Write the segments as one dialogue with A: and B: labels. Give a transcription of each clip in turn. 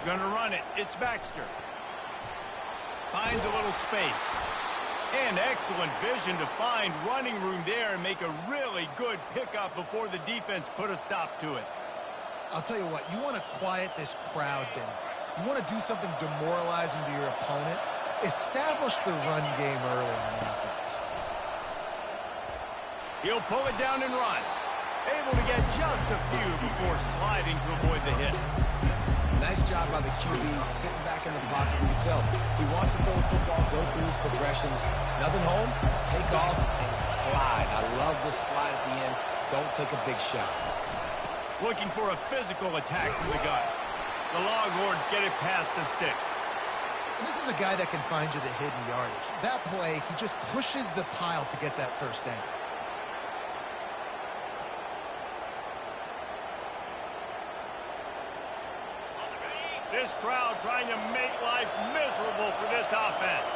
A: Gonna run it. It's Baxter. Finds a little space. And excellent vision to find running room there and make a really good pickup before the defense put a stop to it.
B: I'll tell you what, you want to quiet this crowd down. You want to do something demoralizing to your opponent. Establish the run game early on offense.
A: He'll pull it down and run. Able to get just a few before sliding to avoid the hits.
C: Nice job by the QB, sitting back in the pocket. You can tell he wants to throw the football, go through his progressions. Nothing home, take off, and slide. I love this slide at the end. Don't take a big shot.
A: Looking for a physical attack from the gun. The Longhorns get it past the sticks.
B: And this is a guy that can find you the hidden yardage. That play, he just pushes the pile to get that first down.
A: This crowd trying to make life miserable for this offense.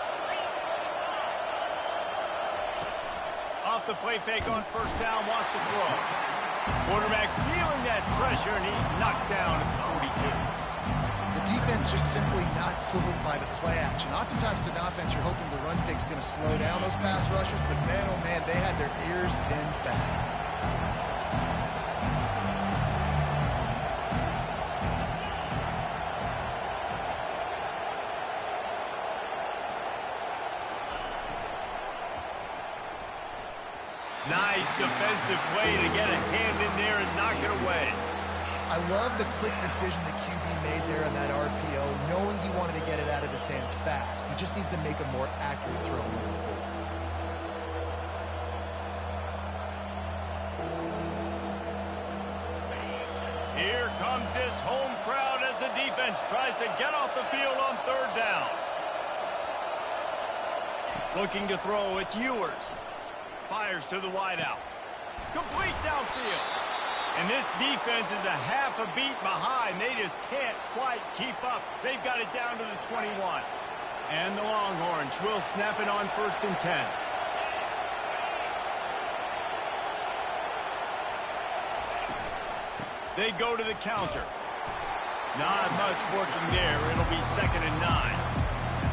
A: Off the play fake on first down, wants to throw. Quarterback feeling that pressure, and he's knocked down at the 42.
B: The defense just simply not fooled by the play action. Oftentimes, as an offense, you're hoping the run fake's going to slow down those pass rushers, but man, oh man, they had their ears pinned back.
A: Nice defensive play to get a hand in there and knock it away.
B: I love the quick decision the QB made there on that RPO, knowing he wanted to get it out of his hands fast. He just needs to make a more accurate throw moving forward.
A: Here comes this home crowd as the defense tries to get off the field on third down. Looking to throw, it's Ewers. Fires to the wideout. Complete downfield. And this defense is a half a beat behind. They just can't quite keep up. They've got it down to the 21. And the Longhorns will snap it on 1st and 10. They go to the counter. Not much working there. It'll be 2nd and 9.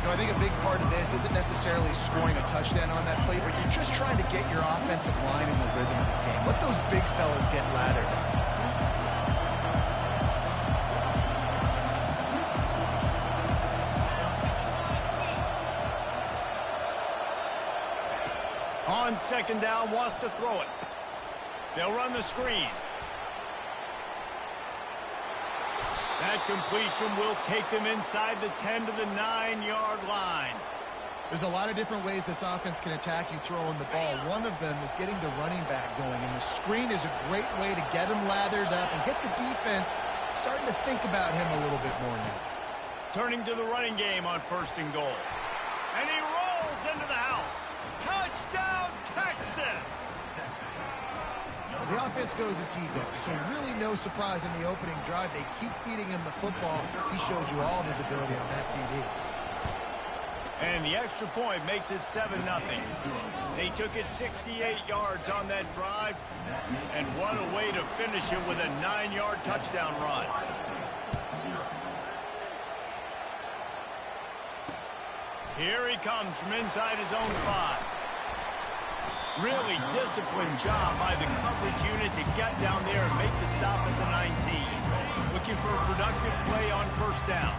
B: You know, I think a big part of this isn't necessarily scoring a touchdown on that play, but you're just trying to get your offensive line in the rhythm of the game. Let those big fellas get lathered up.
A: On 2nd down, wants to throw it. They'll run the screen. That completion will take them inside the 10 to the 9-yard line.
B: There's a lot of different ways this offense can attack you throwing the ball. One of them is getting the running back going, and the screen is a great way to get him lathered up and get the defense starting to think about him a little bit more now.
A: Turning to the running game on 1st and goal. And he rolls into the house. Touchdown, Texas!
B: The offense goes as he goes, so really no surprise in the opening drive. They keep feeding him the football. He showed you all of his ability on that TD.
A: And the extra point makes it 7-0. They took it 68 yards on that drive, and what a way to finish it with a 9-yard touchdown run. Here he comes from inside his own 5. Really disciplined job by the coverage unit to get down there and make the stop at the 19. Looking for a productive play on 1st down.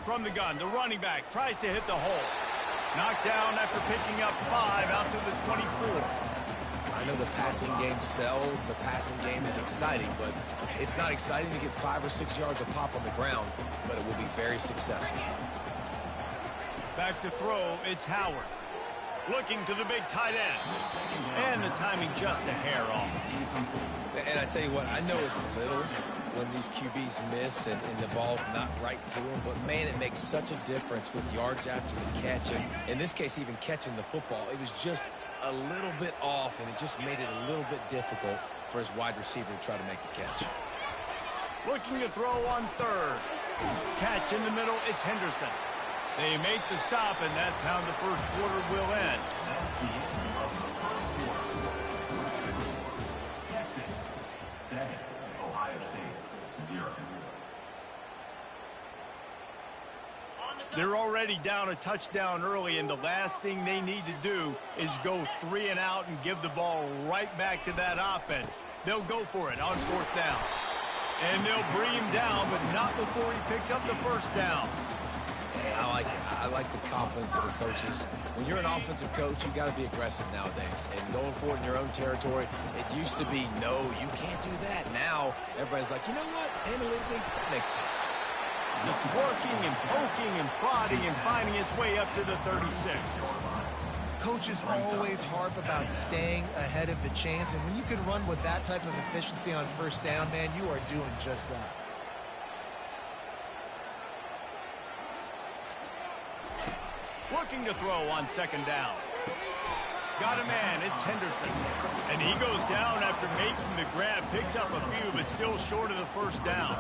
A: From the gun, the running back tries to hit the hole. Knocked down after picking up 5 out to the 24.
C: I know the passing game sells, the passing game is exciting, but it's not exciting to get 5 or 6 yards a pop on the ground, but it will be very successful.
A: Back to throw, it's Howard. Looking to the big tight end. And the timing just a hair off.
C: And I tell you what, I know it's little when these QBs miss and the ball's not right to them, but man, it makes such a difference with yards after the catch. And in this case, even catching the football, it was just a little bit off, and it just made it a little bit difficult for his wide receiver to try to make the catch.
A: Looking to throw on 3rd. Catch in the middle, it's Henderson. They make the stop, and that's how the 1st quarter will end. They're already down a touchdown early, and the last thing they need to do is go 3 and out and give the ball right back to that offense. They'll go for it on 4th down. And they'll bring him down, but not before he picks up the 1st down.
C: Hey, I like it. I like the confidence of the coaches. When you're an offensive coach, you got to be aggressive nowadays. And going for it in your own territory, it used to be, no, you can't do that. Now, everybody's like, you know what? Analytically, that makes sense.
A: He's working and poking and prodding and finding his way up to the 36.
B: Coaches always harp about staying ahead of the chains, and when you can run with that type of efficiency on 1st down, man, you are doing just that.
A: Looking to throw on 2nd down. Got a man, it's Henderson. And he goes down after making the grab, picks up a few, but still short of the 1st down.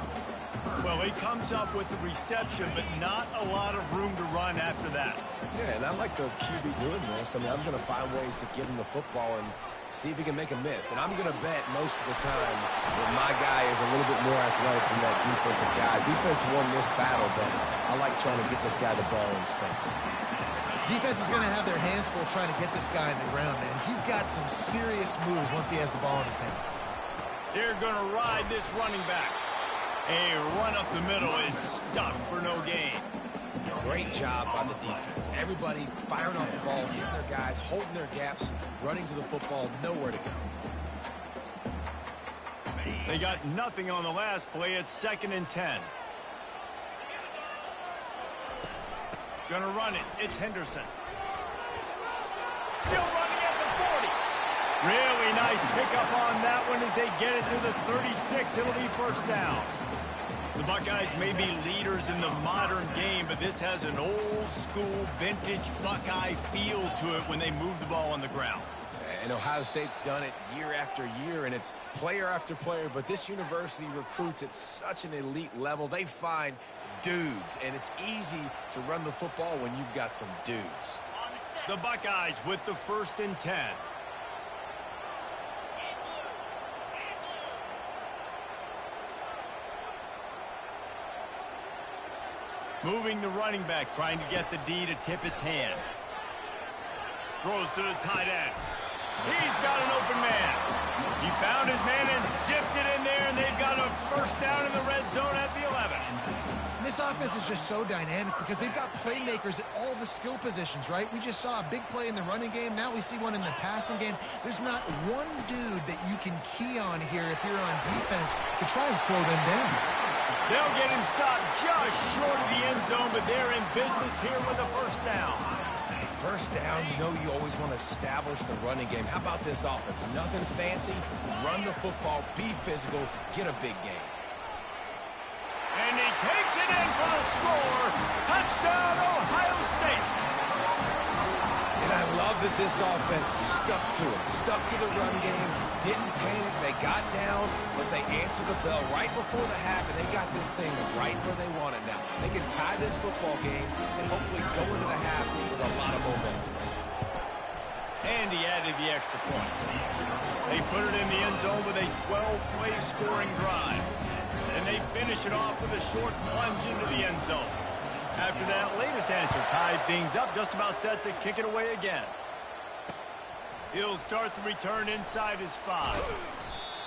A: Well, he comes up with the reception, but not a lot of room to run after that.
C: Yeah, and I like the QB doing this. I mean, I'm going to find ways to give him the football and see if he can make a miss. And I'm going to bet most of the time that my guy is a little bit more athletic than that defensive guy. Defense won this battle, but I like trying to get this guy the ball in his face.
B: Defense is going to have their hands full trying to get this guy in the ground, man. He's got some serious moves once he has the ball in his hands.
A: They're going to ride this running back. A run up the middle is stuffed for no gain.
C: Great job on the defense. Everybody firing off the ball, hitting their guys, holding their gaps, running to the football, nowhere to go.
A: They got nothing on the last play. It's 2nd and 10. Gonna run it. It's Henderson. Still running at the 40. Really nice pickup on that one as they get it to the 36. It'll be 1st down. The Buckeyes may be leaders in the modern game, but this has an old-school, vintage Buckeye feel to it when they move the ball on the ground.
C: And Ohio State's done it year after year, and it's player after player, but this university recruits at such an elite level. They find dudes, and it's easy to run the football when you've got some dudes.
A: The Buckeyes with the 1st and 10. Moving the running back, trying to get the D to tip its hand. Throws to the tight end. He's got an open man. He found his man and zipped it in there, and they've got a 1st down in the red zone at the 11.
B: This offense is just so dynamic because they've got playmakers at all the skill positions, right? We just saw a big play in the running game. Now we see one in the passing game. There's not one dude that you can key on here if you're on defense to try and slow them down.
A: They'll get him stopped just short of the end zone, but they're in business here with a 1st down.
C: 1st down, you know you always want to establish the running game. How about this offense? Nothing fancy. Run the football, be physical, get a big game.
A: And he takes it in for the score. Touchdown, Ohio State.
C: And I love that this offense stuck to it, stuck to the run game, didn't panic. They got down, but they answered the bell right before the half, and they got this thing right where they want it now. They can tie this football game and hopefully go into the half with a lot of momentum.
A: And he added the extra point. They put it in the end zone with a 12-play scoring drive. And they finish it off with a short plunge into the end zone. After that latest answer tied things up, just about set to kick it away again. He'll start the return inside his 5.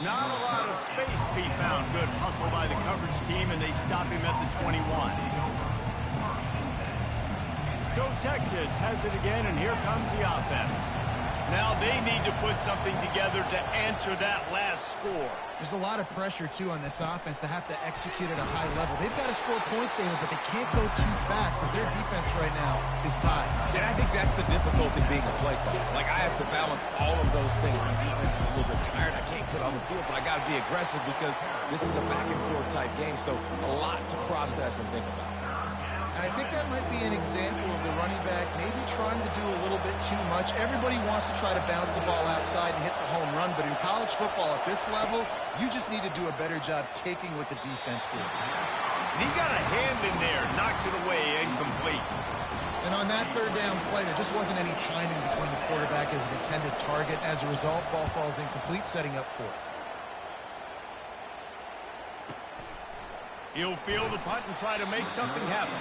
A: Not a lot of space to be found. Good hustle by the coverage team, and they stop him at the 21. So Texas has it again, and here comes the offense. Now they need to put something together to answer that last score.
B: There's a lot of pressure, too, on this offense to have to execute at a high level. They've got to score points, David, but they can't go too fast because their defense right now is tied.
C: And I think that's the difficulty being a play caller. Like, I have to balance all of those things. My defense is a little bit tired. I can't put on the field, but I got to be aggressive because this is a back-and-forth type game, so a lot to process and think about.
B: And I think that might be an example of the running back maybe trying to do a little bit too much. Everybody wants to try to bounce the ball outside and hit the home run, but in college football at this level, you just need to do a better job taking what the defense gives you.
A: And he got a hand in there, knocks it away, incomplete.
B: And on that 3rd down play, there just wasn't any timing between the quarterback as an intended target. As a result, ball falls incomplete, setting up 4th.
A: He'll field the punt and try to make something happen.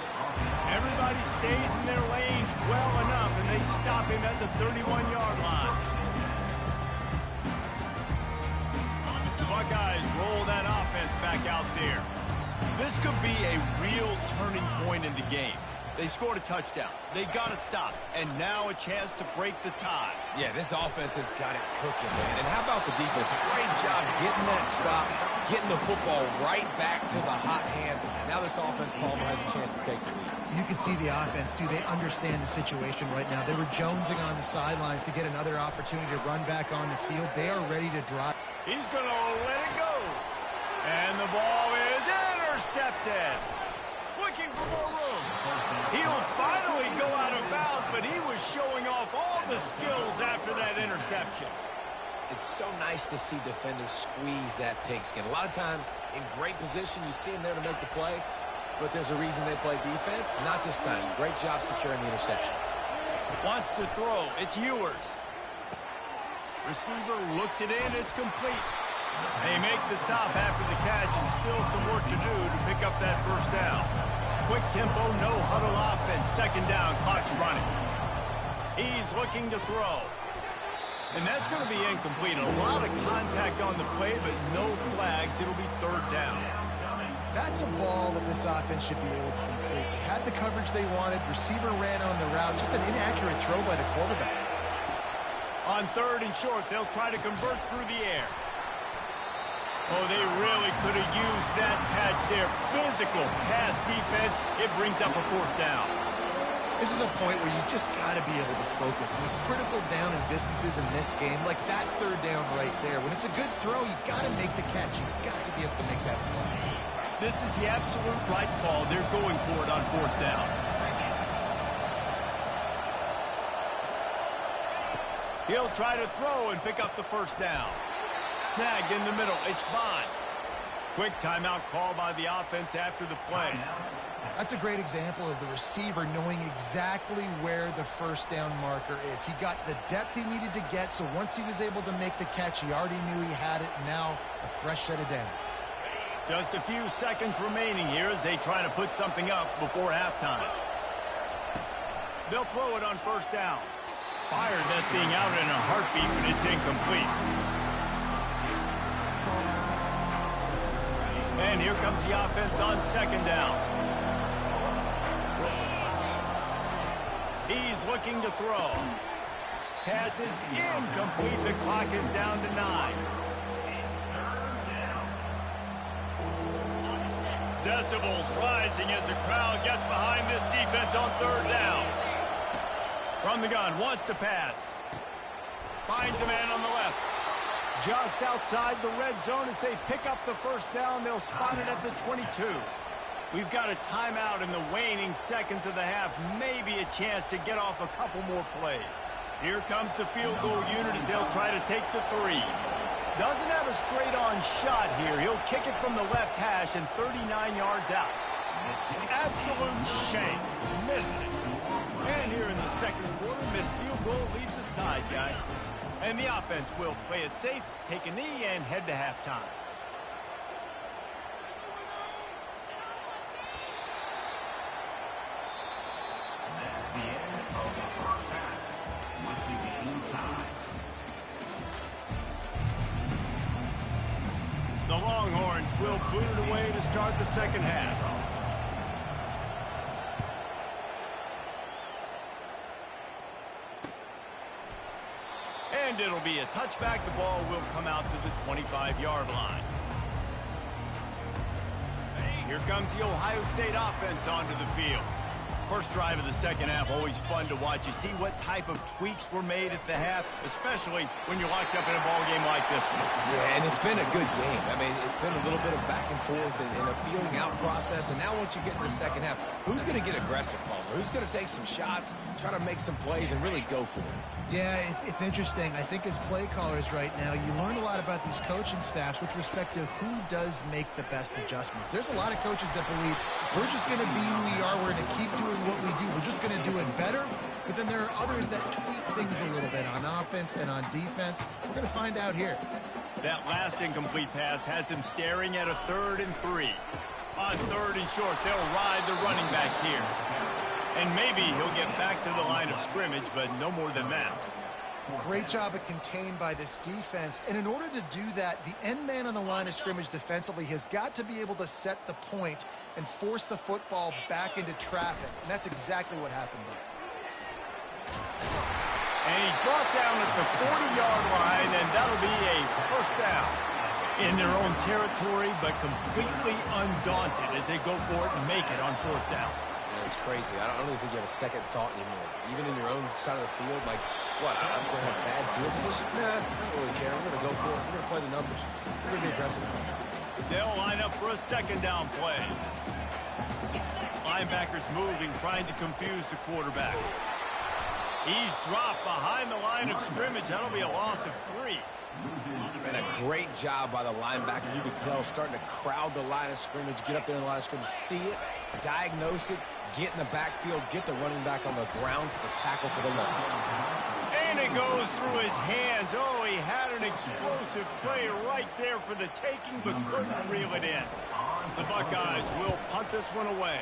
A: Everybody stays in their lanes well enough, and they stop him at the 31-yard line. The Buckeyes roll that offense back out there. This could be a real turning point in the game. They scored a touchdown. They got to stop. And now a chance to break the tie.
C: Yeah, this offense has got it cooking, man. And how about the defense? Great job getting that stop, getting the football right back to the hot hand. Now this offense, Palmer, has a chance to take the lead.
B: You can see the offense, too. They understand the situation right now. They were jonesing on the sidelines to get another opportunity to run back on the field. They are ready to drive.
A: He's going to let it go. And the ball is intercepted. Looking for more room. He'll finally go out of bounds, but he was showing off all the skills after that interception.
C: It's so nice to see defenders squeeze that pigskin. A lot of times, in great position, you see them there to make the play, but there's a reason they play defense. Not this time. Great job securing the interception.
A: Wants to throw. It's Ewers. Receiver looks it in. It's complete. They make the stop after the catch, and still some work to do to pick up that first down. Quick tempo, no huddle offense. Second down, clock's running. He's looking to throw. And that's going to be incomplete. A lot of contact on the play, but no flags. It'll be third down.
B: That's a ball that this offense should be able to complete. They had the coverage they wanted. Receiver ran on the route. Just an inaccurate throw by the quarterback.
A: On third and short, they'll try to convert through the air. Oh, they really could have used that catch there. Physical pass defense. It brings up a fourth down.
B: This is a point where you just got to be able to focus. And the critical down and distances in this game, like that third down right there. When it's a good throw, you got to make the catch. You got to be able to make that play.
A: This is the absolute right call. They're going for it on fourth down. He'll try to throw and pick up the first down. Snagged in the middle. It's Bond. Quick timeout call by the offense after the play.
B: That's a great example of the receiver knowing exactly where the first down marker is. He got the depth he needed to get, so once he was able to make the catch, he already knew he had it. Now a fresh set of downs.
A: Just a few seconds remaining here as they try to put something up before halftime. They'll throw it on first down. Fired that thing out in a heartbeat, but it's incomplete. And here comes the offense on second down. He's looking to throw. Pass is incomplete. The clock is down to 9. Decibels rising as the crowd gets behind this defense on third down. From the gun, wants to pass. Finds a man on the left. Just outside the red zone as they pick up the first down. They'll spot it at the 22. We've got a timeout in the waning seconds of the half. Maybe a chance to get off a couple more plays. Here comes the field goal unit as they'll try to take the 3. Doesn't have a straight-on shot here. He'll kick it from the left hash and 39 yards out. Absolute shank. Missed it. And here in the second quarter, missed field goal leaves us tied, guys. And the offense will play it safe, take a knee, and head to halftime.
D: That's the end of the first half. With the game tied.
A: The Longhorns will boot it away to start the second half. And it'll be a touchback. The ball will come out to the 25-yard line. Here comes the Ohio State offense onto the field. First drive of the second half, always fun to watch. You see what type of tweaks were made at the half, especially when you're locked up in a ball game like this one.
C: Yeah, and it's been a good game. I mean, it's been a little bit of back and forth and a feeling out process. And now once you get in the second half, who's going to get aggressive, Palmer? Who's going to take some shots, try to make some plays, and really go for it?
B: Yeah, it's interesting. I think as play callers right now, you learn a lot about these coaching staffs with respect to who does make the best adjustments. There's a lot of coaches that believe we're just going to be who we are. We're going to keep doing what we do. We're just going to do it better. But then there are others that tweak things a little bit on offense and on defense. We're going to find out here.
A: That last incomplete pass has him staring at a 3rd and 3. On 3rd and short, they'll ride the running back here. And maybe he'll get back to the line of scrimmage, but no more than that.
B: Great job of contained by this defense. And in order to do that, the end man on the line of scrimmage defensively has got to be able to set the point and force the football back into traffic. And that's exactly what happened there.
A: And he's brought down at the 40-yard line, and that'll be a first down. In their own territory, but completely undaunted as they go for it and make it on 4th down.
C: Yeah, it's crazy. I don't even think you have a second thought anymore. Even in your own side of the field, like, what, I'm going to have bad field position? Nah, I don't really care. We're going to go for it. We're going to play the numbers. We're going to be aggressive.
A: They'll line up for a 2nd down play. Linebackers moving, trying to confuse the quarterback. He's dropped behind the line of scrimmage. That'll be a loss of 3.
C: And a great job by the linebacker. You could tell, starting to crowd the line of scrimmage, get up there in the line of scrimmage, see it, diagnose it, get in the backfield, get the running back on the ground for the tackle for the loss.
A: And it goes through his hands. Oh, he had an explosive play right there for the taking, but couldn't reel it in. The Buckeyes will punt this one away.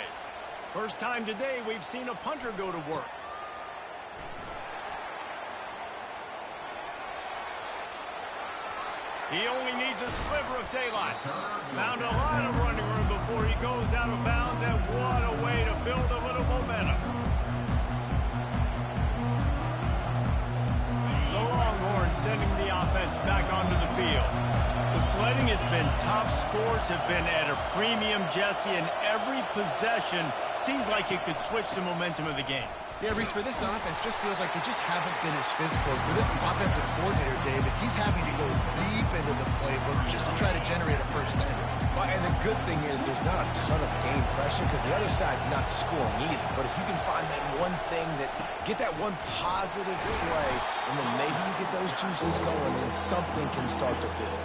A: First time today we've seen a punter go to work. He only needs a sliver of daylight. Found a lot of running room before he goes out of bounds, and what a way to build a little momentum. The Longhorns sending the offense back onto the field. The sledding has been tough. Scores have been at a premium, Jesse, and every possession seems like it could switch the momentum of the game.
B: Yeah, Reese, for this offense, just feels like they just haven't been as physical. For this offensive coordinator, David, he's having to go deep into the playbook just to try to generate a first down.
C: Well, and the good thing is there's not a ton of game pressure because the other side's not scoring either. But if you can find that one thing get that one positive play, and then maybe you get those juices going, and something can start to build.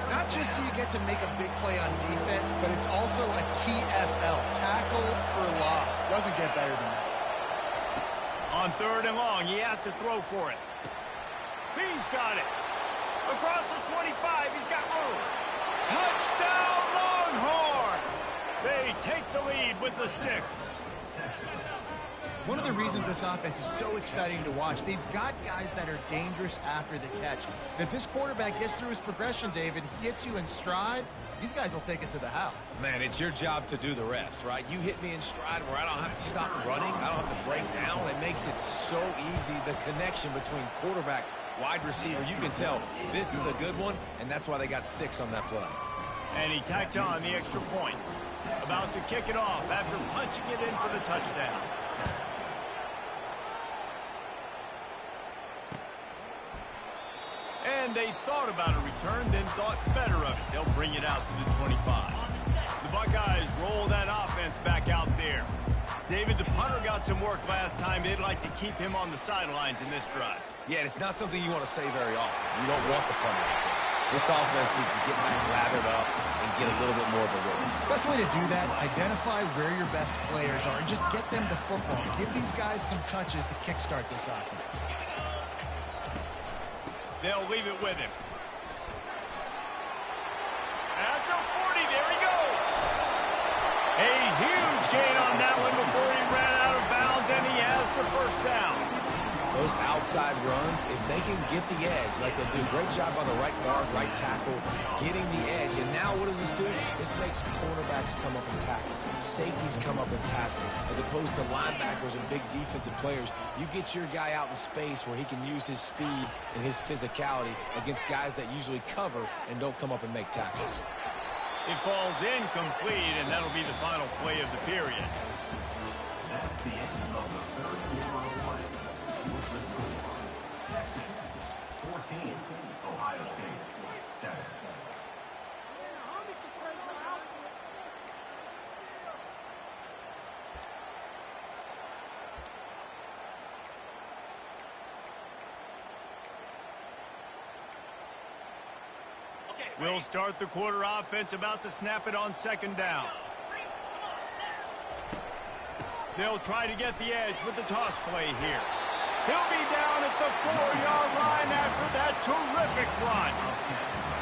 B: Not just do you get to make a big play on defense, but it's also a TFL, tackle for loss. Doesn't get better than that.
A: On 3rd and long, he has to throw for it. He's got it. Across the 25, he's got room. Touchdown, Longhorns! They take the lead with the 6.
B: One of the reasons this offense is so exciting to watch, they've got guys that are dangerous after the catch. And if this quarterback gets through his progression, David, he hits you in stride, these guys will take it to the house.
C: Man, it's your job to do the rest, right? You hit me in stride where I don't have to stop running. I don't have to break down. It makes it so easy, the connection between quarterback, wide receiver. You can tell this is a good one, and that's why they got 6 on that play.
A: And he tacks on the extra point. About to kick it off after punching it in for the touchdown. And they thought about a return, then thought better of it. They'll bring it out to the 25. The Buckeyes roll that offense back out there. David, the punter got some work last time. They'd like to keep him on the sidelines in this drive.
C: Yeah, it's not something you want to say very often. You don't want the punter out there. This offense needs to get back lathered up and get a little bit more of a rhythm.
B: Best way to do that, identify where your best players are and just get them the football. Give these guys some touches to kickstart this offense.
A: They'll leave it with him. At the 40, there he goes. A huge gain on that one before he ran out of bounds, and he has the first down.
C: Those outside runs, if they can get the edge, like they do a great job on the right guard, right tackle, getting the edge. And now what does this do? This makes cornerbacks come up and tackle. Safeties come up and tackle. As opposed to linebackers and big defensive players, you get your guy out in space where he can use his speed and his physicality against guys that usually cover and don't come up and make tackles.
A: It falls incomplete, and that'll be the final play of the period.
D: That's the end of the third quarter play. With the score, Texas 14, Ohio State 7.
A: We'll start the quarter offense, about to snap it on 2nd down. They'll try to get the edge with the toss play here. He'll be down at the 4-yard line after that terrific run.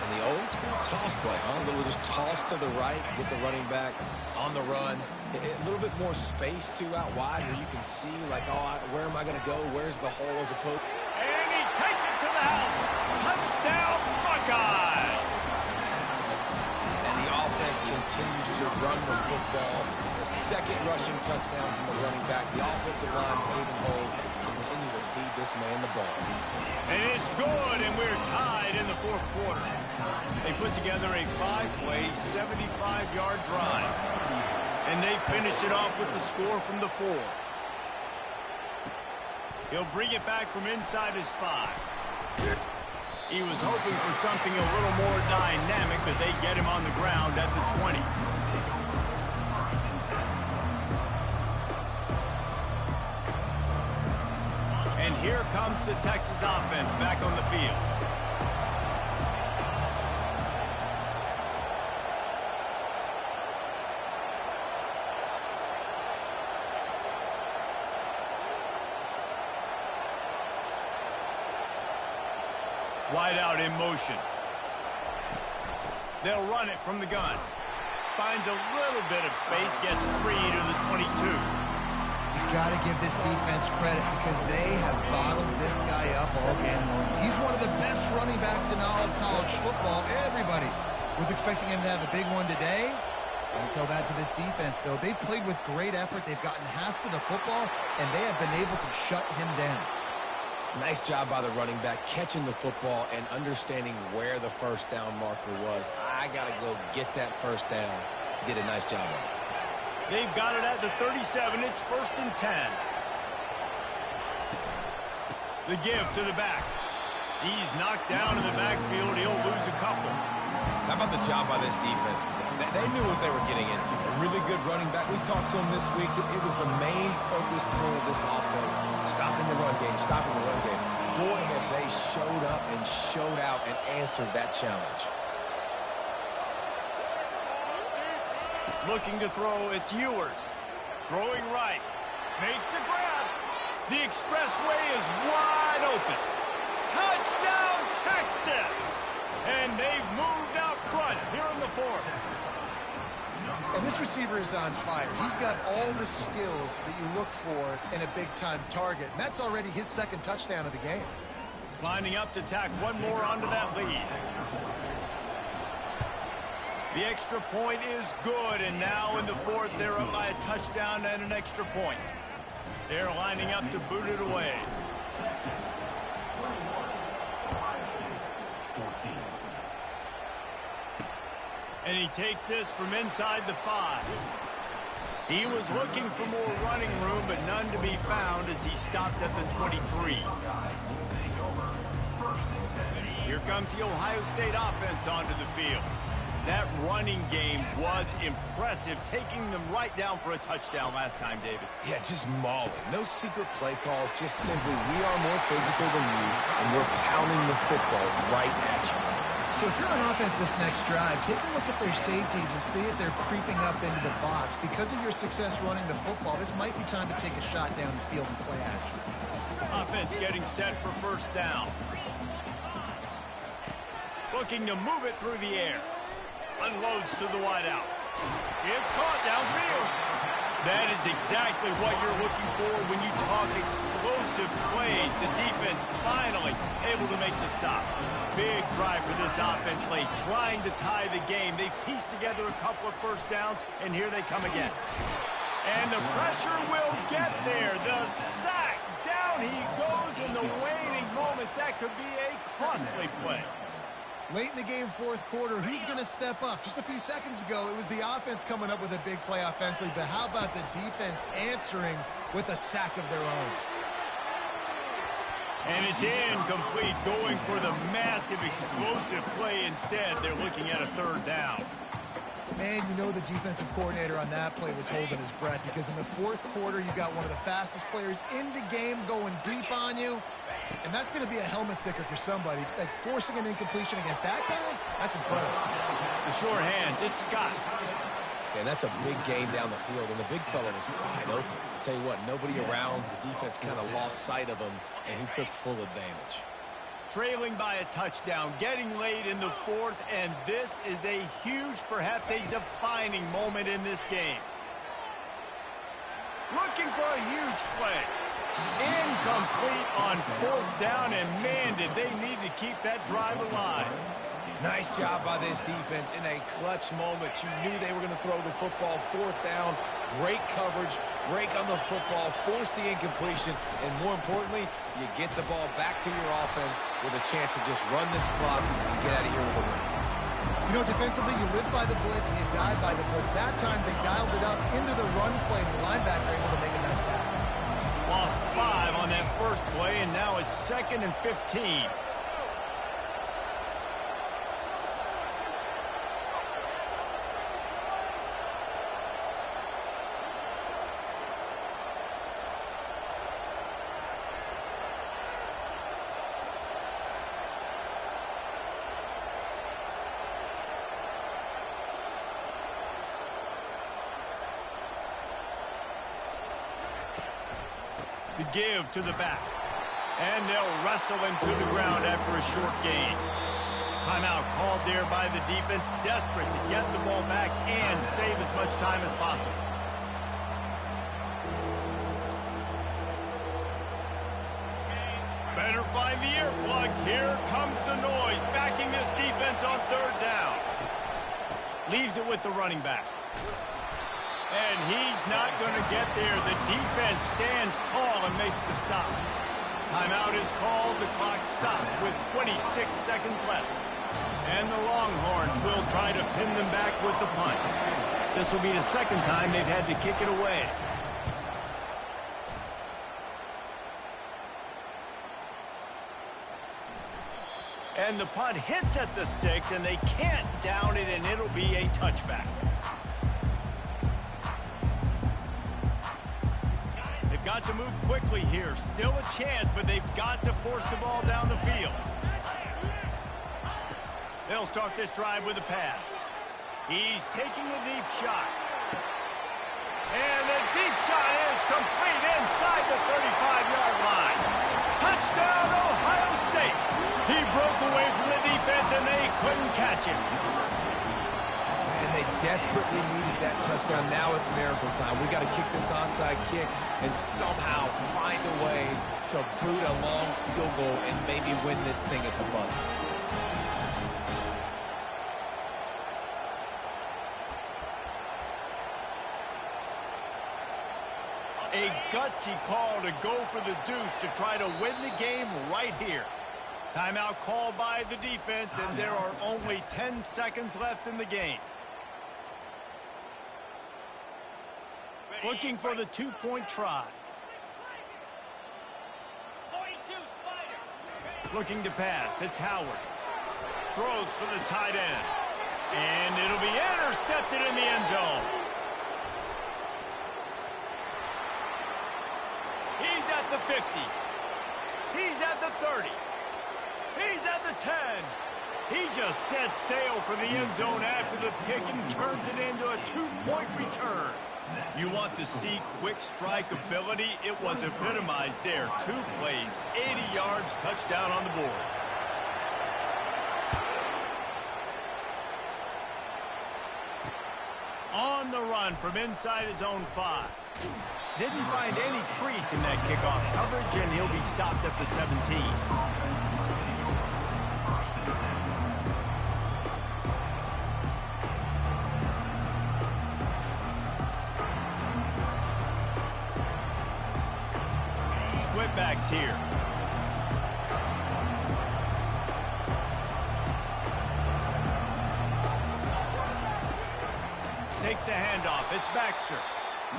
C: And And the old school toss play, huh? A little just toss to the right, get the running back on the run. A little bit more space, too, out wide where you can see, like, oh, where am I going to go? Where's the hole as opposed?
A: And he takes it to the house. Touchdown, Buckeyes!
C: And the offense continues to run the football. The second rushing touchdown from the running back. The offensive line paving holes continue to feed this man the ball.
A: And it's good, and we're tied in the fourth quarter. They put together a 5-play, 75-yard drive. And they finish it off with the score from the 4. He'll bring it back from inside his 5. He was hoping for something a little more dynamic, but they get him on the ground at the 20. And here comes the Texas offense back on the field. Wide out in motion. They'll run it from the gun. Finds a little bit of space, gets 3 to the 22.
B: You got to give this defense credit because they have bottled this guy up all game long. He's one of the best running backs in all of college football. Everybody was expecting him to have a big one today. Don't tell that to this defense, though. They've played with great effort. They've gotten hats to the football, and they have been able to shut him down.
C: Nice job by the running back, catching the football and understanding where the first down marker was. I got to go get that first down. Did a nice job on it.
A: They've got it at the 37. It's 1st and 10. The give to the back. He's knocked down in the backfield. He'll lose a couple.
C: How about the job by this defense today? They knew what they were getting into. A really good running back. We talked to him this week. It was the main focus point of this offense. Stopping the run game, stopping the run game. Boy, have they showed up and showed out and answered that challenge.
A: Looking to throw, it's Ewers. Throwing right. Makes the grab. The expressway is wide open. Touchdown, Texas! And they've moved out front here in the 4th.
B: And this receiver is on fire. He's got all the skills that you look for in a big-time target. And that's already his 2nd touchdown of the game.
A: Lining up to tack one more onto that lead. The extra point is good, and now in the 4th, they're up by a touchdown and an extra point. They're lining up to boot it away. And he takes this from inside the 5. He was looking for more running room, but none to be found as he stopped at the 23. Here comes the Ohio State offense onto the field. That running game was impressive, taking them right down for a touchdown last time, David.
C: Yeah, just mauling. No secret play calls, just simply we are more physical than you, and we're pounding the football right at you.
B: So if you're on offense this next drive, take a look at their safeties and see if they're creeping up into the box. Because of your success running the football, this might be time to take a shot down the field and play action.
A: Offense getting set for 1st down. Looking to move it through the air. Unloads to the wideout. It's caught downfield. That is exactly what you're looking for when you talk explosive plays. The defense finally able to make the stop. Big drive for this offense late, trying to tie the game. They pieced together a couple of 1st downs, and here they come again. And the pressure will get there. The sack. Down he goes in the waning moments. That could be a costly play.
B: Late in the game, 4th quarter, who's going to step up? Just a few seconds ago, it was the offense coming up with a big play offensively, but how about the defense answering with a sack of their own?
A: And it's incomplete, going for the massive explosive play instead. They're looking at a 3rd down.
B: Man, you know the defensive coordinator on that play was holding his breath because in the 4th quarter, you got one of the fastest players in the game going deep on you. And that's going to be a helmet sticker for somebody. Like forcing an incompletion against that guy, that's incredible.
A: The short hands, it's Scott.
C: And that's a big gain down the field, and the big fella was wide open. I tell you what, nobody around. The defense kind of lost sight of him, and he took full advantage.
A: trailing by a touchdown, getting late in the fourth, and this is a huge, perhaps a defining moment in this game. Looking for a huge play. Incomplete on fourth down, and man, did they need to keep that drive alive.
C: Nice job by this defense in a clutch moment. You knew they were going to throw the football. Fourth down, great coverage, break on the football, force the incompletion, and more importantly, you get the ball back to your offense with a chance to just run this clock and get out of here with a win.
B: You know, defensively, you live by the blitz and you die by the blitz. That time, they dialed it up into the run play, and the linebacker able to make a nice tackle.
A: Lost 5 on that first play, and now it's 2nd and 15. The give to the back. And they'll wrestle him to the ground after a short gain. Timeout called there by the defense, desperate to get the ball back and save as much time as possible. Better find the earplugs. Here comes the noise, backing this defense on third down. Leaves it with the running back. And he's not going to get there. The defense stands tall and makes the stop. Timeout is called. The clock stopped with 26 seconds left. And the Longhorns will try to pin them back with the punt. This will be the second time they've had to kick it away. And the punt hits at the 6, and they can't down it, and it'll be a touchback. Got to move quickly here. Still a chance, but they've got to force the ball down the field. They'll start this drive with a pass. He's taking a deep shot. And the deep shot is complete inside the 35-yard line. Touchdown, Ohio State. He broke away from the defense, and they couldn't catch him.
C: And they desperately needed that touchdown. Now it's miracle time. We got to kick this onside kick and somehow find a way to boot a long field goal and maybe win this thing at the buzzer.
A: A gutsy call to go for the deuce to try to win the game right here. Timeout called by the defense, and there are only 10 seconds left in the game. Looking for the two-point try. Looking to pass. It's Howard. Throws for the tight end. And it'll be intercepted in the end zone. He's at the 50. He's at the 30. He's at the 10. He just set sail for the end zone after the pick and turns it into a two-point return. You want to see quick strike ability? It was epitomized there. 2 plays, 80 yards, touchdown on the board. On the run from inside his own 5. Didn't find any crease in that kickoff coverage, and he'll be stopped at the 17. Backs here. Takes the handoff. It's Baxter.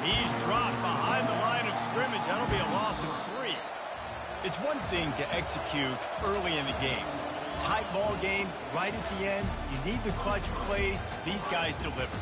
A: He's dropped behind the line of scrimmage. That'll be a loss of 3. It's one thing to execute early in the game. Tight ball game, right at the end. You need the clutch plays. These guys deliver.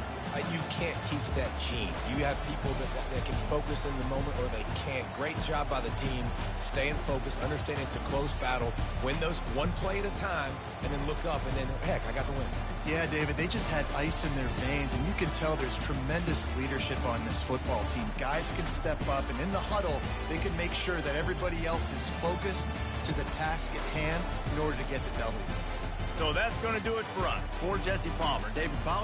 C: You can't teach that gene. You have people that can focus in the moment, or they can't. Great job by the team, staying focused, understanding it's a close battle, win those one play at a time, and then look up, and then, heck, I got the win.
B: Yeah, David, they just had ice in their veins, and you can tell there's tremendous leadership on this football team. Guys can step up, and in the huddle, they can make sure that everybody else is focused to the task at hand in order to get the W.
A: So that's going to do it for us. For Jesse Palmer, David Palmer.